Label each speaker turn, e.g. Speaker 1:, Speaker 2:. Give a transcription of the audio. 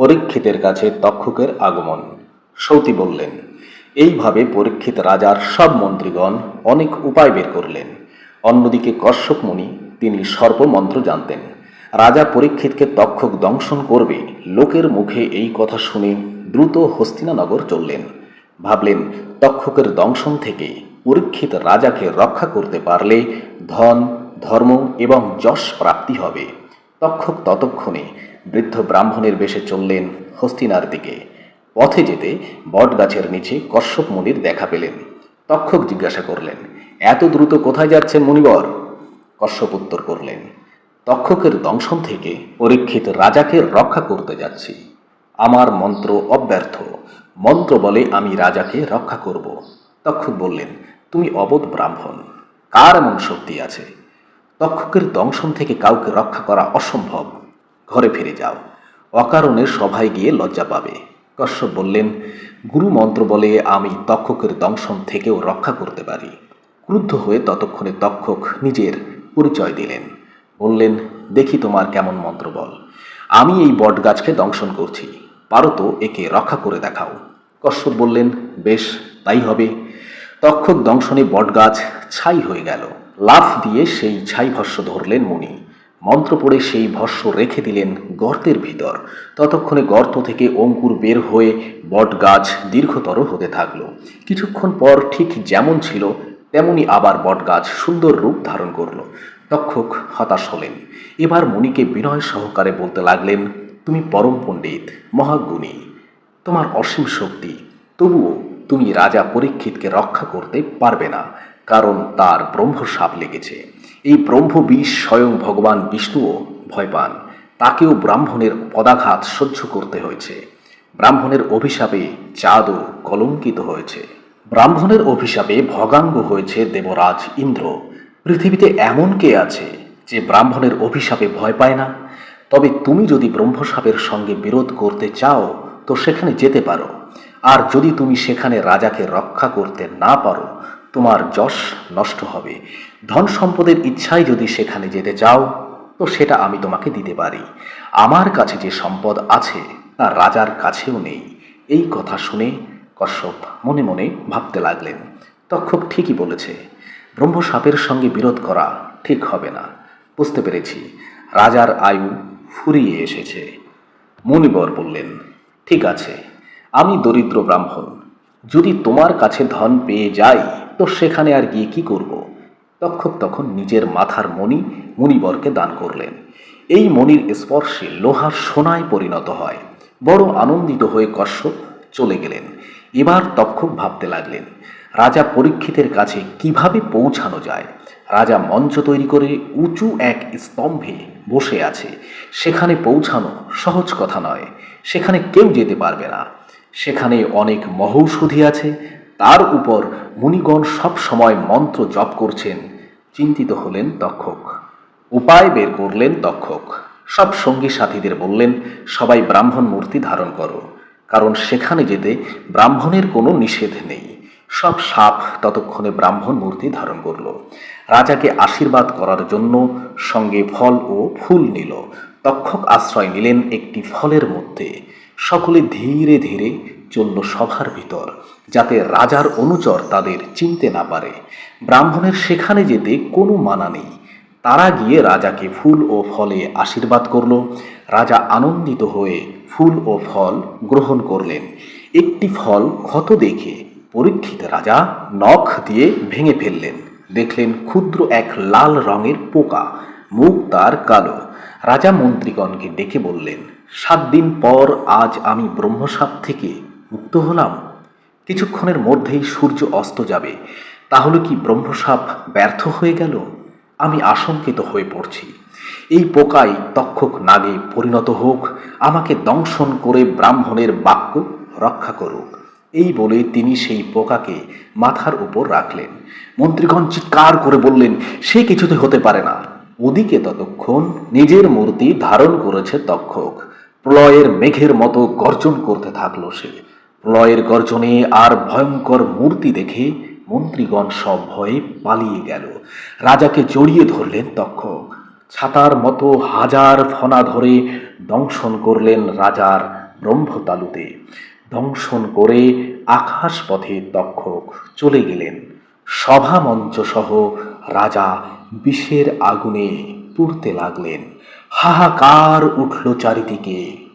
Speaker 1: পরীক্ষিতের কাছে তক্ষকের আগমন। সৌতি বললেন, এইভাবে পরীক্ষিত রাজার সব মন্ত্রীগণ অনেক উপায় বের করলেন। অন্যদিকে কশ্যপ মুনি, তিনি সর্পমন্ত্র জানতেন। রাজা পরীক্ষিতকে তক্ষক দংশন করবে লোকের মুখে এই কথা শুনে দ্রুত হস্তিনানগর চললেন। ভাবলেন, তক্ষকের দংশন থেকে পরীক্ষিত রাজাকে রক্ষা করতে পারলে ধন, ধর্ম এবং যশ প্রাপ্তি হবে। তক্ষক ততক্ষণে বৃদ্ধ ব্রাহ্মণের বেশে চললেন হস্তিনার দিকে। পথে যেতে বটগাছের নিচে কশ্যপ মুনির দেখা পেলেন। তক্ষক জিজ্ঞাসা করলেন, এত দ্রুত কোথায় যাচ্ছেন মুনিবর? কশ্যপ উত্তর করলেন, তক্ষকের দংশন থেকে পরীক্ষিত রাজাকে রক্ষা করতে যাচ্ছি। আমার মন্ত্র অব্যর্থ, মন্ত্র বলে আমি রাজাকে রক্ষা করব। তক্ষক বললেন, তুমি অবোধ ব্রাহ্মণ, কার এমন শক্তি আছে? তক্ষকের দংশন থেকে কাউকে রক্ষা করা অসম্ভব। ঘরে ফিরে যাও, অকারণে সভায় গিয়ে লজ্জা পাবে। কশ্যপ বললেন, গুরু মন্ত্র বলে আমি তক্ষকের দংশন থেকেও রক্ষা করতে পারি। ক্রুদ্ধ হয়ে ততক্ষণে তক্ষক নিজের পরিচয় দিলেন। বললেন, দেখি তোমার কেমন মন্ত্র বল। আমি এই বটগাছকে দংশন করছি, পারো তো একে রক্ষা করে দেখাও। কশ্যপ বললেন, বেশ, তাই হবে। তক্ষক দংশনে বটগাছ ছাই হয়ে গেল। লাফ দিয়ে সেই ছাই ভস্য ধরলেন মুনি। মন্ত্র পড়ে সেই ভস্য রেখে দিলেন গর্তের ভিতর। ততক্ষণে গর্ত থেকে অঙ্কুর বের হয়ে বটগাছ দীর্ঘতর হতে থাকলো। কিছুক্ষণ পর ঠিক যেমন ছিল তেমনি আবার বটগাছ সুন্দর রূপ ধারণ করলো। তক্ষক হতাশ হলেন। এবার মুনিকে বিনয় সহকারে বলতে লাগলেন, তুমি পরম পণ্ডিত, মহাগুণী, তোমার অসীম শক্তি, তবুও তুমি রাজা পরীক্ষিতকে রক্ষা করতে পারবে না, কারণ তার ব্রহ্মশাপ লেগেছে। এই ব্রহ্মবিষ স্বয়ং ভগবান বিষ্ণুও ভয় পান, তাকেও ব্রাহ্মণের পদাঘাত সহ্য করতে হয়েছে। ব্রাহ্মণের অভিশাপে চাঁদও কলঙ্কিত হয়েছে। ব্রাহ্মণের অভিশাপে ভগাঙ্গ হয়েছে দেবরাজ ইন্দ্র। পৃথিবীতে এমন কে আছে যে ব্রাহ্মণের অভিশাপে ভয় পায় না? তবে তুমি যদি ব্রহ্মশাপের সঙ্গে বিরোধ করতে চাও তো সেখানে যেতে পারো। আর যদি তুমি সেখানে রাজাকে রক্ষা করতে না পারো, তোমার যশ নষ্ট হবে। ধন সম্পদের ইচ্ছায় যদি সেখানে যেতে চাও তো সেটা আমি তোমাকে দিতে পারি। আমার কাছে যে সম্পদ আছে তা রাজার কাছেও নেই। এই কথা শুনে কশ্যপ মনে মনে ভাবতে লাগলেন, তক্ষক ঠিকই বলেছে, ব্রহ্মশাপের সঙ্গে বিরোধ করা ঠিক হবে না। বুঝতে পেরেছি, রাজার আয়ু ফুরিয়ে এসেছে। মুনিবর বললেন, ঠিক আছে, আমি দরিদ্র ব্রাহ্মণ, যদি তোমার কাছে ধন পেয়ে যাই তো সেখানে আর গিয়ে কি করব? তক্ষক তখন নিজের মাথার মণি মুনিবরকে দান করলেন। এই মণির স্পর্শে লোহার সোনায় পরিণত হয়। বড় আনন্দিত হয়ে কশ্যপ চলে গেলেন। এবার তক্ষক ভাবতে লাগলেন, রাজা পরীক্ষিতের কাছে কিভাবে পৌঁছানো যায়। রাজা মঞ্চ তৈরি করে উঁচু এক স্তম্ভে বসে আছে। সেখানে পৌঁছানো সহজ কথা নয়, সেখানে কেউ যেতে পারবে না। সেখানে অনেক মহৌষধি আছে, তার উপর মুনিগণ সব সময় মন্ত্র জপ করছেন। চিন্তিত হলেন তক্ষক। উপায় বের করলেন তক্ষক। সব সঙ্গী সাথীদের বললেন, সবাই ব্রাহ্মণ মূর্তি ধারণ করো, কারণ সেখানে যেতে ব্রাহ্মণের কোনো নিষেধ নেই। সব সাপ ততক্ষণে ব্রাহ্মণ মূর্তি ধারণ করল। রাজাকে আশীর্বাদ করার জন্য সঙ্গে ফল ও ফুল নিল। তক্ষক আশ্রয় নিলেন একটি ফলের মধ্যে। সকলে ধীরে ধীরে চলল সভার ভিতর, যাতে রাজার অনুচর তাদের চিনতে না পারে। ব্রাহ্মণের সেখানে যেতে কোনো মানা নেই। তারা গিয়ে রাজাকে ফুল ও ফলে আশীর্বাদ করল। রাজা আনন্দিত হয়ে ফুল ও ফল গ্রহণ করলেন। একটি ফল ক্ষত দেখে পরীক্ষিত রাজা নখ দিয়ে ভেঙে ফেললেন। দেখলেন ক্ষুদ্র এক লাল রঙের পোকা, মুখ তার কালো। রাজা মন্ত্রীগণকে ডেকে বললেন, 7 দিন পর আজ আমি ব্রহ্মশাপ থেকে মুক্ত হলাম। কিছুক্ষণের মধ্যেই সূর্য অস্ত যাবে, তাহলে কি ব্রহ্মশাপ ব্যর্থ হয়ে গেল? আমি আশঙ্কিত হয়ে পড়ছি। এই পোকাই তক্ষক নাগে পরিণত হোক, আমাকে দংশন করে ব্রাহ্মণের বাক্য রক্ষা করুক। এই বলে তিনি সেই পোকাকে মাথার উপর রাখলেন। মন্ত্রীগণ চিৎকার করে বললেন, সে কিছুতে হতে পারে না। ওদিকে ততক্ষণ নিজের মূর্তি ধারণ করেছে তক্ষক। প্রলয়ের মেঘের মতো গর্জন করতে থাকলো সে। প্রলয়ের গর্জনে আর ভয়ঙ্কর মূর্তি দেখে মন্ত্রীগণ সব ভয়ে পালিয়ে গেল। রাজাকে জড়িয়ে ধরলেন তক্ষক। ছাতার মতো হাজার ফণা ধরে দংশন করলেন রাজার ব্রহ্মতালুতে। দংশন করে আকাশ পথে তক্ষক চলে গেলেন। সভামঞ্চ সহ রাজা বিষের আগুনে পুড়তে লাগলেন। হাহাকার উঠল চারিদিকে।